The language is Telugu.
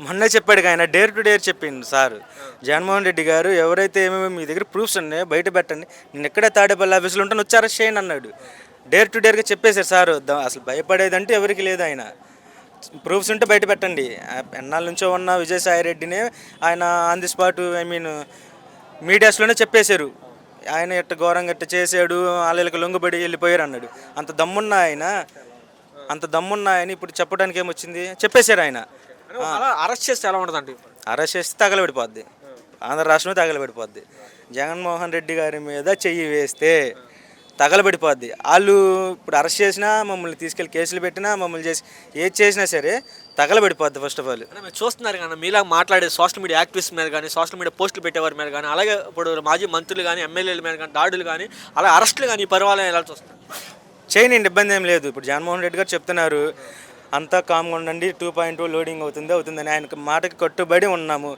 మొన్నే చెప్పాడు ఆయన డేర్ టు డేర్ చెప్పింది సార్ జగన్మోహన్ రెడ్డి గారు. ఎవరైతే ఏమేమి మీ దగ్గర ప్రూఫ్స్ ఉన్నాయో బయట పెట్టండి, నేను ఎక్కడే తాడేపల్లి ఆఫీసులో ఉంటాను, వచ్చి అరెస్ట్ చేయండి అన్నాడు. డేర్ టు డేర్గా చెప్పేశారు సార్. అసలు భయపడేదంటే ఎవరికి లేదు. ఆయన ప్రూఫ్స్ ఉంటే బయట పెట్టండి. ఎన్నాళ్ళ నుంచో ఉన్న విజయసాయి రెడ్డిని ఆయన ఆన్ ది స్పాట్ మీడియాస్లోనే చెప్పేశారు, ఆయన ఎట్ట ఘోరంగా ఎట్ట చేశాడు, వాళ్ళకి లొంగుబడి వెళ్ళిపోయారు అన్నాడు. అంత దమ్మున్న ఆయన అంత దమ్మున్న ఆయన ఇప్పుడు చెప్పడానికి ఏమొచ్చింది, చెప్పేశారు ఆయన. అలా అరెస్ట్ చేస్తే ఎలా ఉంటుంది? అరెస్ట్ చేస్తే తగలబడిపోద్ది, ఆంధ్ర రాష్ట్రమే తగలబడిపోద్ది. జగన్మోహన్ రెడ్డి గారి మీద చెయ్యి వేస్తే తగలబడిపోద్ది. వాళ్ళు ఇప్పుడు అరెస్ట్ చేసినా, మమ్మల్ని తీసుకెళ్ళి కేసులు పెట్టినా, మమ్మల్ని చేసి ఏది చేసినా సరే తగలబడిపోద్ది. ఫస్ట్ ఆఫ్ ఆల్ మీరు చూస్తున్నారు కానీ మీలా మాట్లాడే సోషల్ మీడియా యాక్టివిస్ట్ మీద కానీ, సోషల్ మీడియా పోస్టులు పెట్టేవారి మీద కానీ, అలాగే ఇప్పుడు మాజీ మంత్రులు కానీ, ఎమ్మెల్యేల మీద కానీ దాడులు కానీ, అలా అరెస్టులు కానీ ఈ పరిపాలన ఎలా చూస్తారు? చేయనండి, ఇబ్బంది ఏం లేదు. ఇప్పుడు జగన్మోహన్ రెడ్డి గారు చెప్తున్నారు, అంతా కామ్గా ఉండండి, 2.2 లోడింగ్ అవుతుందని. ఆయన మాటకి కట్టుబడి ఉన్నాము.